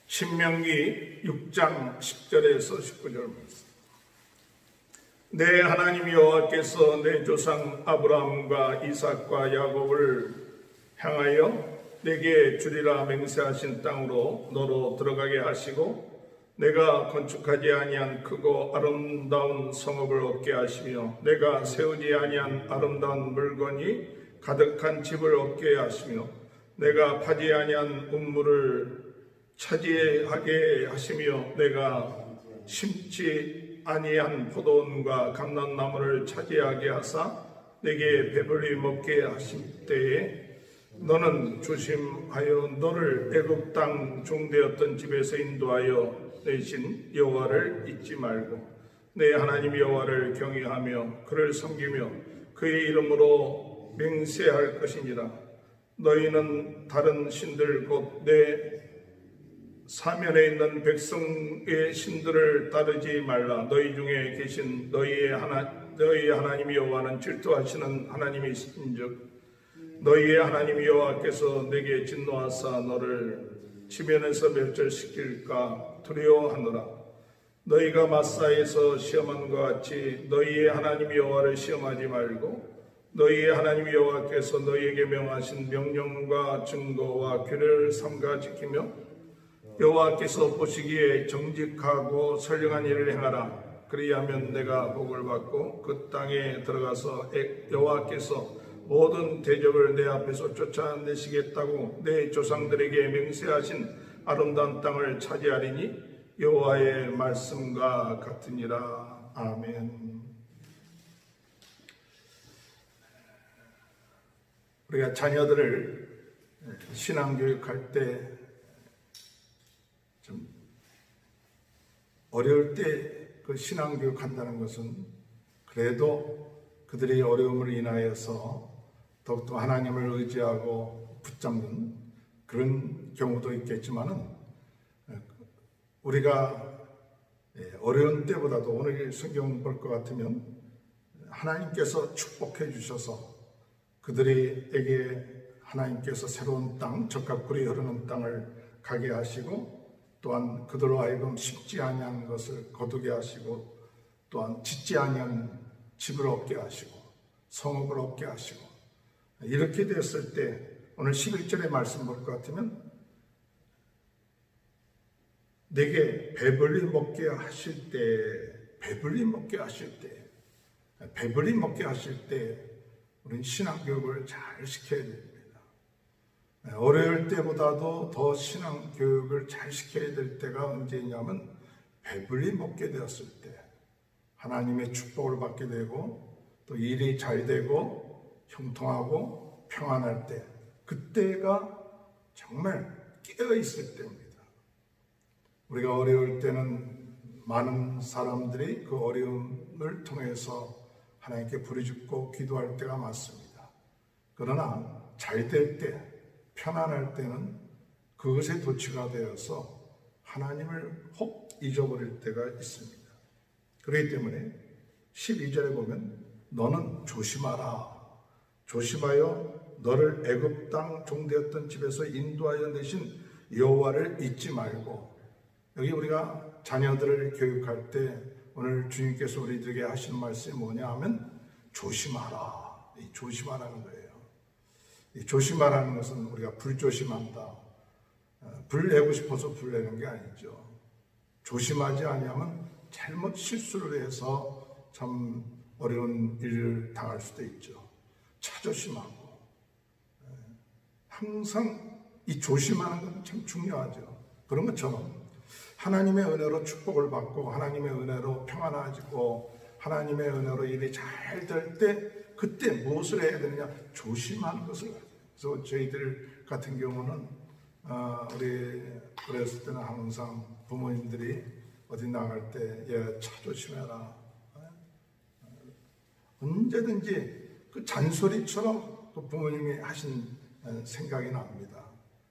신명기 6장 10절에서 19절 말씀. 내 하나님 여호와께서 내 조상 아브라함과 이삭과 야곱을 향하여 내게 주리라 맹세하신 땅으로 너로 들어가게 하시고 내가 건축하지 아니한 크고 아름다운 성읍을 얻게 하시며 내가 세우지 아니한 아름다운 물건이 가득한 집을 얻게 하시며 내가 파지 아니한 우물을 차지하게 하시며 내가 심지 아니한 포도원과 감람나무를 차지하게 하사 내게 배불리 먹게 하신 때에 너는 조심하여 너를 애굽 땅 종되었던 집에서 인도하여 내신 여호와를 잊지 말고 내 하나님 여호와를 경외하며 그를 섬기며 그의 이름으로 맹세할 것이니라. 너희는 다른 신들 곧 내 사면에 있는 백성의 신들을 따르지 말라. 너희 중에 계신 너희 하나님 여호와는 질투하시는 하나님이신즉 너희의 하나님 여호와께서 내게 진노하사 너를 지면에서 멸절시킬까 두려워하노라. 너희가 마사에서 시험한 것 같이 너희의 하나님 여호와를 시험하지 말고 너희의 하나님 여호와께서 너희에게 명하신 명령과 증거와 규례를 삼가 지키며 여호와께서 보시기에 정직하고 선량한 일을 행하라. 그리하면 내가 복을 받고 그 땅에 들어가서 여호와께서 모든 대적을 내 앞에서 쫓아내시겠다고 내 조상들에게 맹세하신 아름다운 땅을 차지하리니 여호와의 말씀과 같으니라. 아멘. 우리가 자녀들을 신앙교육할 때 좀 어려울 때 그 신앙교육 한다는 것은 그래도 그들의 어려움을 인하여서 더욱더 하나님을 의지하고 붙잡는 그런 경우도 있겠지만은 우리가 어려운 때보다도 오늘 성경 볼 것 같으면 하나님께서 축복해 주셔서 그들에게 하나님께서 새로운 땅, 적과 꿀이 흐르는 땅을 가게 하시고 또한 그들로 하여금 심지 아니한 것을 거두게 하시고 또한 짓지 아니한 집을 얻게 하시고 성읍을 얻게 하시고 이렇게 됐을 때 오늘 11절의 말씀 볼 것 같으면 내게 배불리 먹게 하실 때 배불리 먹게 하실 때 우리는 신앙교육을 잘 시켜야 됩니다. 어려울 때보다도 더 신앙교육을 잘 시켜야 될 때가 언제냐면 배불리 먹게 되었을 때 하나님의 축복을 받게 되고 또 일이 잘 되고 형통하고 평안할 때 그때가 정말 깨어있을 때입니다. 우리가 어려울 때는 많은 사람들이 그 어려움을 통해서 하나님께 부르짖고 기도할 때가 많습니다. 그러나 잘 될 때, 편안할 때는 그것에 도취가 되어서 하나님을 혹 잊어버릴 때가 있습니다. 그렇기 때문에 12절에 보면 너는 조심하라. 조심하여 너를 애굽 땅 종되었던 집에서 인도하여 내신 여호와를 잊지 말고 여기 우리가 자녀들을 교육할 때 오늘 주님께서 우리들에게 하시는 말씀이 뭐냐 하면 조심하라. 이 조심하라는 거예요. 이 조심하라는 것은 우리가 불조심한다. 불 내고 싶어서 불 내는 게 아니죠. 조심하지 아니하면 잘못 실수를 해서 참 어려운 일을 당할 수도 있죠. 차조심하고 항상 이 조심하는 건 참 중요하죠. 그런 것처럼 하나님의 은혜로 축복을 받고 하나님의 은혜로 평안해지고 하나님의 은혜로 일이 잘 될 때 그때 무엇을 해야 되느냐? 조심하는 것을 해야 돼요. 그래서 저희들 같은 경우는 우리 어렸을 때는 항상 부모님들이 어디 나갈 때 차 조심해라. 언제든지 그 잔소리처럼 그 부모님이 하신 생각이 납니다.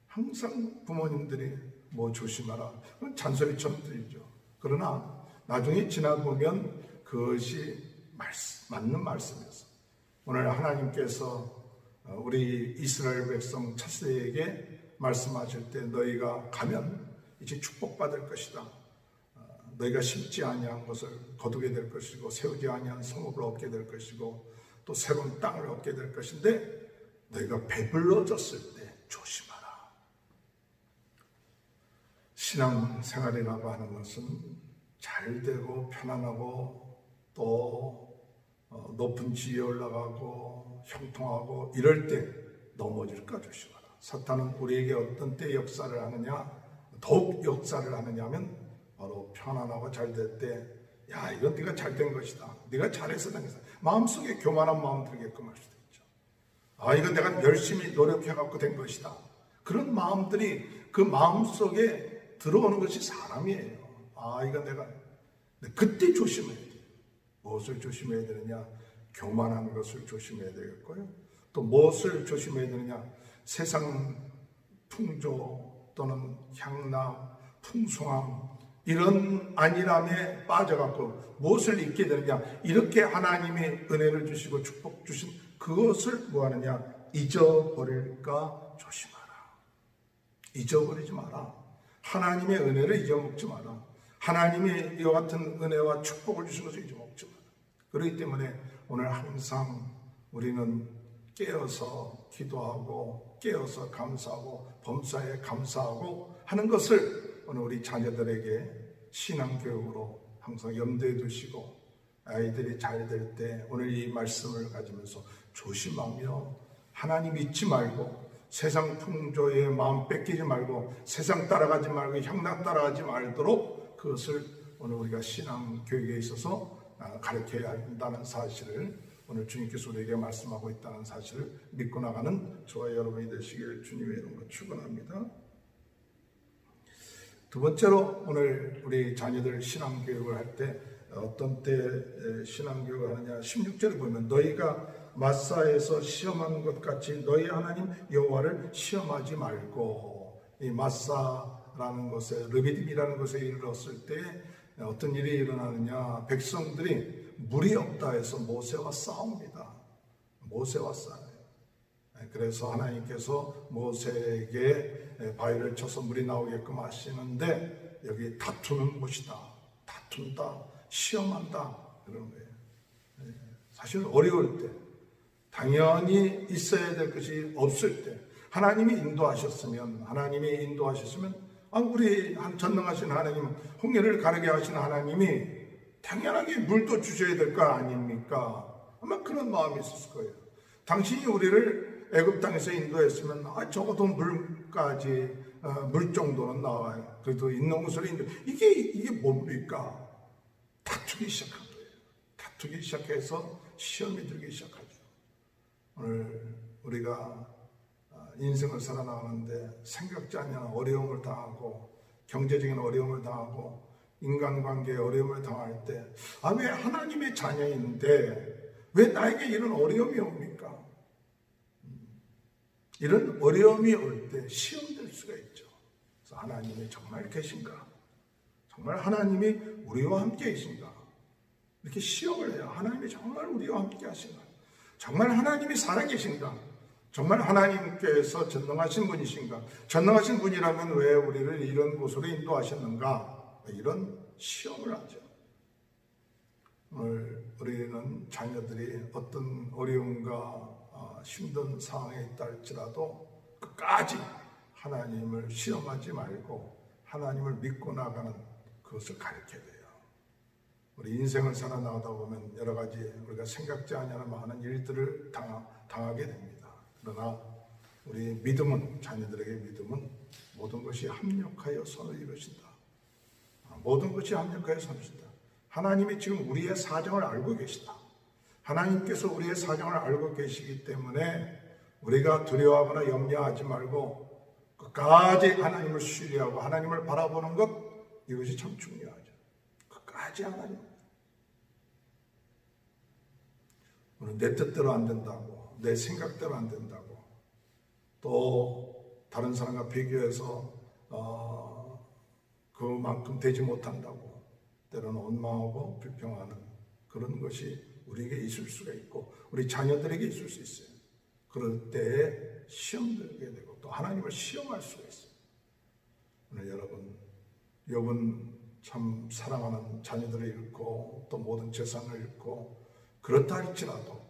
항상 부모님들이 뭐 조심하라. 그건 잔소리처럼 들리죠. 그러나 나중에 지나보면 그것이 맞는 말씀이었어요. 오늘 하나님께서 우리 이스라엘 백성 차세에게 말씀하실 때 너희가 가면 이제 축복받을 것이다. 너희가 심지 아니한 것을 거두게 될 것이고 세우지 아니한 성읍을 얻게 될 것이고 또 새로운 땅을 얻게 될 것인데 너희가 배불러졌을 때 조심하라. 신앙생활이라고 하는 것은 잘 되고 편안하고 또 높은 지위에 올라가고 형통하고 이럴 때 넘어질까 조심하라. 사탄은 우리에게 어떤 때 역사를 하느냐, 더욱 역사를 하느냐 하면 바로 편안하고 잘 될 때, 야, 이건 네가 잘된 것이다, 네가 잘해서 된 것이다, 마음속에 교만한 마음 들게끔 할 수도 있죠. 아, 이건 내가 열심히 노력해갖고 된 것이다. 그런 마음들이 그 마음속에 들어오는 것이 사람이에요. 아, 이건 내가, 그때 조심해야 돼요. 무엇을 조심해야 되느냐? 교만한 것을 조심해야 되겠고요. 또 무엇을 조심해야 되느냐? 세상 풍조 또는 향락, 풍성함 이런 안일함에 빠져갖고 무엇을 잊게 되느냐? 이렇게 하나님의 은혜를 주시고 축복 주신 그것을 뭐하느냐? 잊어버릴까 조심하라. 잊어버리지 마라. 하나님의 은혜를 잊어먹지 마라. 하나님의 이와 같은 은혜와 축복을 주신 것을 잊어먹지 마라. 그렇기 때문에 오늘 항상 우리는 깨어서 기도하고 깨어서 감사하고 범사에 감사하고 하는 것을 오늘 우리 자녀들에게 신앙교육으로 항상 염두에 두시고 아이들이 잘 될 때 오늘 이 말씀을 가지면서 조심하며 하나님 잊지 말고 세상 풍조에 마음 뺏기지 말고 세상 따라가지 말고 향락 따라가지 말도록 그것을 오늘 우리가 신앙교육에 있어서 가르쳐야 한다는 사실을 오늘 주님께서 우리에게 말씀하고 있다는 사실을 믿고 나가는 저와 여러분이 되시길 주님의 이름으로 축원합니다. 두 번째로 오늘 우리 자녀들 신앙교육을 할 때 어떤 때 신앙교육을 하느냐, 16절에 보면 너희가 마사에서 시험하는 것 같이 너희 하나님 여호와를 시험하지 말고, 이 마사라는 곳에 르비딤이라는 곳에 이르렀을 때 어떤 일이 일어나느냐, 백성들이 물이 없다 해서 모세와 싸웁니다. 모세와 싸워요. 그래서 하나님께서 모세에게 바위를 쳐서 물이 나오게끔 하시는데 여기 다투는 곳이다, 다툰다, 시험한다 그런 거예요. 사실 어려울 때 당연히 있어야 될 것이 없을 때 하나님이 인도하셨으면 우리 전능하신 하나님, 홍해를 가르게 하신 하나님이 당연하게 물도 주셔야 될 거 아닙니까? 아마 그런 마음이 있었을 거예요. 당신이 우리를 애굽 땅에서 인도했으면 적어도 물까지 물 정도는 나와요. 그래도 있는 곳으로 인도. 이게 뭡니까? 다투기 시작한 거예요. 다투기 시작해서 시험이 들기 시작하죠. 오늘 우리가 인생을 살아나가는데 생각지 않은 어려움을 당하고 경제적인 어려움을 당하고 인간관계에 어려움을 당할 때 왜 하나님의 자녀인데 왜 나에게 이런 어려움이 옵니까? 이런 어려움이 올 때 시험될 수가 있죠. 그래서 하나님이 정말 계신가? 정말 하나님이 우리와 함께 계신가? 이렇게 시험을 해요. 하나님이 정말 우리와 함께 하신가? 정말 하나님이 살아계신가? 정말 하나님께서 전능하신 분이신가? 전능하신 분이라면 왜 우리를 이런 곳으로 인도하셨는가? 이런 시험을 하죠. 오늘 우리는 자녀들이 어떤 어려움과 힘든 상황에 있다 할지라도 끝까지 하나님을 시험하지 말고 하나님을 믿고 나가는 그것을 가르쳐야 돼요. 우리 인생을 살아나가다 보면 여러 가지 우리가 생각지 않은 많은 일들을 당하게 됩니다. 그러나 우리 믿음은, 자녀들에게 믿음은 모든 것이 합력하여 선을 이루신다. 모든 것이 합력하여 선을 이루신다. 하나님이 지금 우리의 사정을 알고 계시다. 하나님께서 우리의 사정을 알고 계시기 때문에 우리가 두려워하거나 염려하지 말고 끝까지 하나님을 신뢰하고 하나님을 바라보는 것, 이것이 참 중요하죠. 끝까지 하나님. 오늘 내 뜻대로 안 된다고, 내 생각대로 안 된다고, 또 다른 사람과 비교해서 그만큼 되지 못한다고 때로는 원망하고 불평하는 그런 것이 우리에게 있을 수가 있고 우리 자녀들에게 있을 수 있어요. 그럴 때에 시험 들게 되고 또 하나님을 시험할 수가 있어요. 오늘 여러분 욥은 참 사랑하는 자녀들을 잃고 또 모든 재산을 잃고 그렇다 할지라도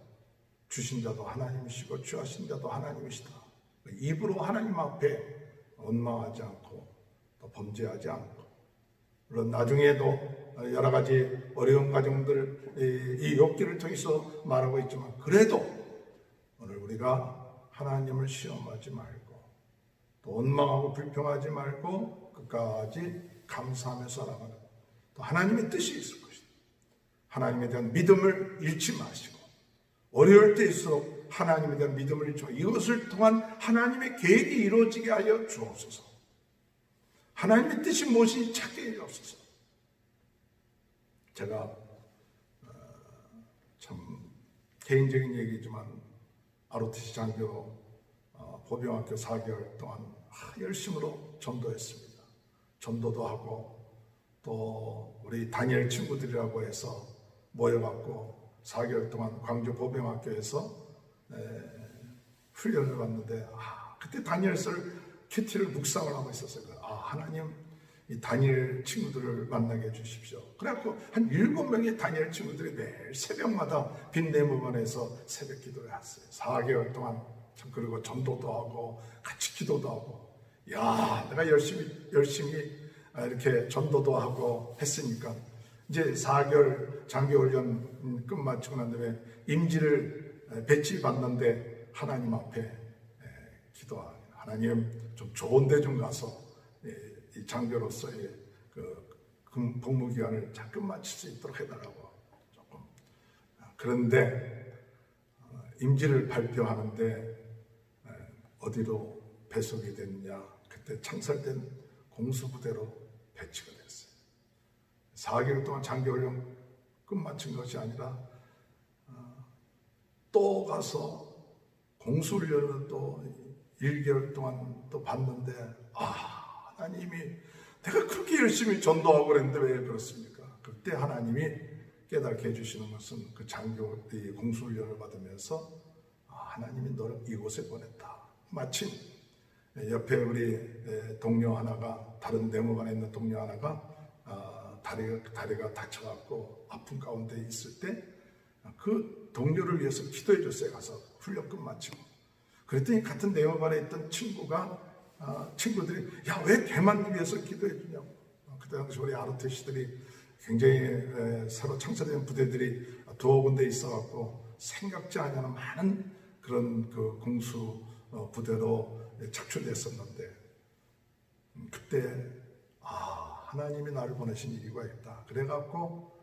주신 자도 하나님이시고 취하신 자도 하나님이시다. 입으로 하나님 앞에 원망하지 않고 또 범죄하지 않고, 물론 나중에도 여러 가지 어려운 가정들 이 욥기를 통해서 말하고 있지만, 그래도 오늘 우리가 하나님을 시험하지 말고 또 원망하고 불평하지 말고 끝까지 감사하며 살아가는, 또 하나님의 뜻이 있을 것이다. 하나님에 대한 믿음을 잃지 마시고 어려울 때일수록 하나님에 대한 믿음을 잃지 마시고 이것을 통한 하나님의 계획이 이루어지게 하여 주옵소서. 하나님의 뜻이 무엇인지 찾게 해주옵소서. 제가 참 개인적인 얘기지만 ROTC 장교 보병학교 4개월 동안 열심으로 전도했습니다. 전도도 하고 또 우리 다니엘 친구들이라고 해서 모여갖고 4개월 동안 광주 보병학교에서 훈련을 받는데, 그때 다니엘서를 큐티를 묵상을 하고 있었어요. 하나님 이 다니엘 친구들을 만나게 해주십시오. 그래갖고 한 7명의 다니엘 친구들이 매일 새벽마다 빈 내무반에서 새벽 기도를 했어요. 4개월 동안. 그리고 전도도 하고 같이 기도도 하고, 내가 열심히 이렇게 전도도 하고 했으니까 이제 4개월 장교훈련 끝마치고 난 다음에 임지를 배치받는데 하나님 앞에 기도하고, 하나님 좀 좋은 데 좀 가서 이 장교로서의 그 복무기간을 잘 끝마칠 수 있도록 해달라고 조금. 그런데 임지를 발표하는데 어디로 배속이 됐냐, 그때 창설된 공수부대로 배치가 됐어요. 4개월 동안 장교훈련 끝마친 것이 아니라 또 가서 공수훈련을 또 1개월 동안 또 봤는데, 하나님이 내가 그렇게 열심히 전도하고 그랬는데 왜 그렇습니까? 그때 하나님이 깨닫게 해주시는 것은 그 장교 공수훈련을 받으면서 하나님이 너를 이곳에 보냈다. 마침 옆에 우리 동료 하나가, 다른 내무반에 있는 동료 하나가 다리가 다쳐갖고 아픈 가운데 있을 때 그 동료를 위해서 기도해 줬어요. 가서 훈련 끝마치고. 그랬더니 같은 내무반에 있던 친구들이 왜 걔만 위해서 기도해 주냐고. 그때 당시 우리 ROTC들이 굉장히 새로 창설된 부대들이 두어 군데 있어갖고 생각지 않은 많은 그런 그 공수 부대로 착출됐었는데, 그때 하나님이 나를 보내신 이유가 있다. 그래갖고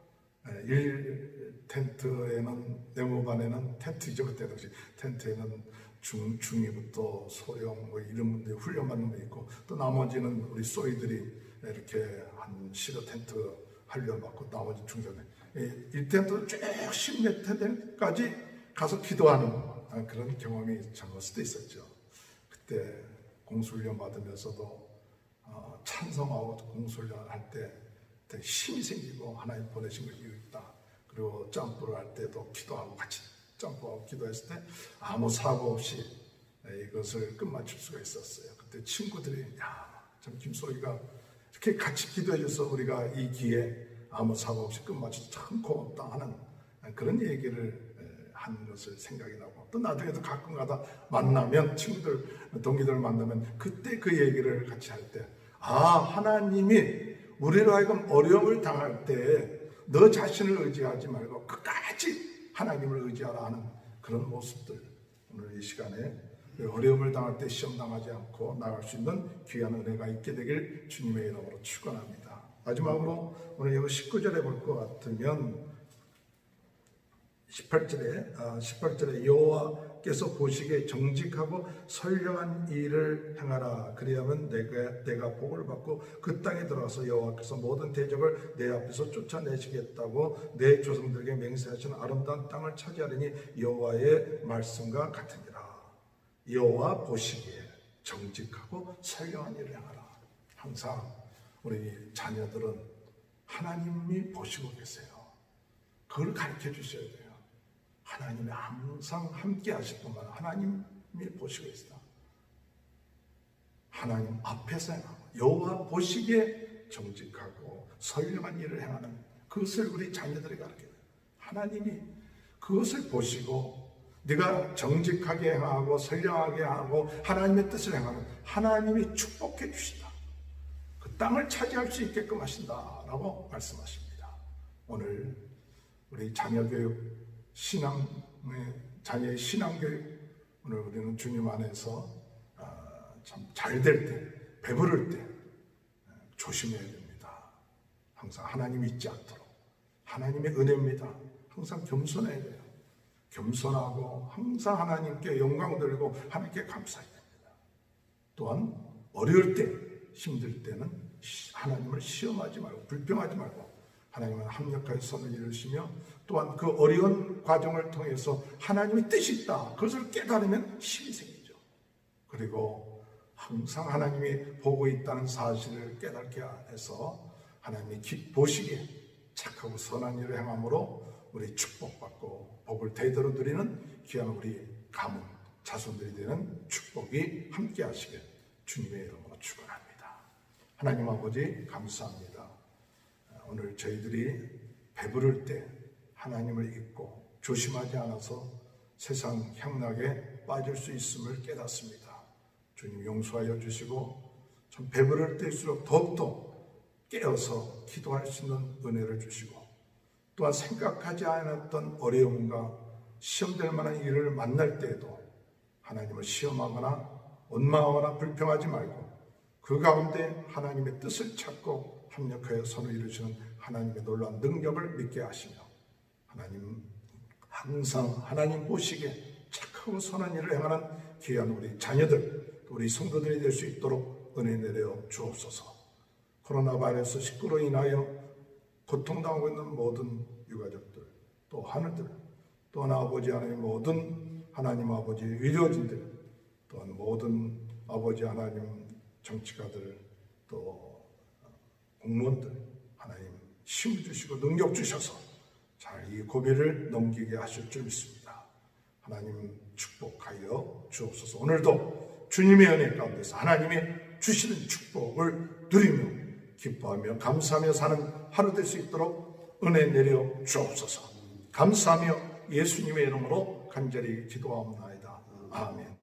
1텐트에는, 내무반에는 텐트이죠. 그때 당시 텐트에는 중위부터 소령 이런 분들이 훈련받는 거 있고, 또 나머지는 우리 소위들이 이렇게 한 시로 텐트 훈련받고, 나머지 중전에 1텐트 쭉 10몇 텐트까지 가서 기도하는 그런 경험이 젊었을 때 있었죠. 그때 공수훈련 받으면서도 찬성하고 공수훈련을 할 때 힘이 생기고 하나님 보내신 걸 이유있다. 그리고 점프를 할 때도 기도하고 같이 점프하고 기도했을 때 아무 사고 없이 이것을 끝마칠 수가 있었어요. 그때 친구들이 참 김소희가 이렇게 같이 기도해줘서 우리가 이 기회에 아무 사고 없이 끝마쳐서 참 고맙다 하는 그런 얘기를 한 것을 생각이 나고, 또 나중에도 가끔가다 만나면 친구들, 동기들 만나면 그때 그 얘기를 같이 할 때 하나님이 우리로 하여금 어려움을 당할 때 너 자신을 의지하지 말고 끝까지 하나님을 의지하라 하는 그런 모습들, 오늘 이 시간에 어려움을 당할 때 시험 당하지 않고 나갈 수 있는 귀한 은혜가 있게 되길 주님의 이름으로 축원합니다. 마지막으로 오늘 여기 19절에 볼 것 같으면 18절에 여호와께서 보시기에 정직하고 선량한 일을 행하라. 그리하면 내가 복을 받고 그 땅에 들어가서 여호와께서 모든 대적을 내 앞에서 쫓아내시겠다고 내 조상들에게 맹세하시는 아름다운 땅을 차지하리니 여호와의 말씀과 같으니라. 여호와 보시기에 정직하고 선량한 일을 행하라. 항상 우리 자녀들은 하나님이 보시고 계세요. 그걸 가르쳐 주셔야 돼요. 하나님이 항상 함께 하실 뿐만 아니라 하나님이 보시고 있다. 하나님 앞에서 여호와 보시기에 정직하고 선량한 일을 행하는 그것을 우리 자녀들에게 가르쳐요. 하나님이 그것을 보시고 네가 정직하게 행하고 선량하게 하고 하나님의 뜻을 행하면 하나님이 축복해 주신다. 그 땅을 차지할 수 있게끔 하신다라고 말씀하십니다. 오늘 우리 자녀교육, 자녀의 신앙교육, 오늘 우리는 주님 안에서 참 잘 될 때, 배부를 때 조심해야 됩니다. 항상 하나님이 잊지 않도록. 하나님의 은혜입니다. 항상 겸손해야 돼요. 겸손하고 항상 하나님께 영광 돌리고 하나님께 감사해야 됩니다. 또한 어려울 때, 힘들 때는 하나님을 시험하지 말고 불평하지 말고 하나님은 합력하여 선을 이루시며 또한 그 어려운 과정을 통해서 하나님의 뜻이 있다. 그것을 깨달으면 힘이 생기죠. 그리고 항상 하나님이 보고 있다는 사실을 깨닫게 해서 하나님이 보시기에 착하고 선한 일을 행함으로 우리 축복받고 복을 대대로 누리는 귀한 우리 가문, 자손들이 되는 축복이 함께 하시길 주님의 이름으로 축원합니다. 하나님 아버지 감사합니다. 오늘 저희들이 배부를 때 하나님을 잊고 조심하지 않아서 세상 향락에 빠질 수 있음을 깨닫습니다. 주님 용서하여 주시고 좀 배부를 때일수록 더욱더 깨어서 기도할 수 있는 은혜를 주시고 또한 생각하지 않았던 어려움과 시험될 만한 일을 만날 때에도 하나님을 시험하거나 원망하거나 불평하지 말고 그 가운데 하나님의 뜻을 찾고 합력하여 선을 이루시는 하나님의 놀라운 능력을 믿게 하시며 하나님 항상 하나님 보시기에 착하고 선한 일을 행하는 귀한 우리 자녀들, 우리 성도들이 될 수 있도록 은혜 내려 주옵소서. 코로나 바이러스 19로 인하여 고통당하고 있는 모든 유가족들, 또 하늘들, 또한 아버지 하나님 모든 하나님 아버지 의료진들, 또한 모든 아버지 하나님 정치가들, 또 공무원들 하나님 힘 주시고 능력 주셔서 잘 이 고비를 넘기게 하실 줄 믿습니다. 하나님 축복하여 주옵소서. 오늘도 주님의 은혜 가운데서 하나님이 주시는 축복을 누리며 기뻐하며 감사하며 사는 하루 될 수 있도록 은혜 내려 주옵소서. 감사하며 예수님의 이름으로 간절히 기도하옵나이다. 아멘.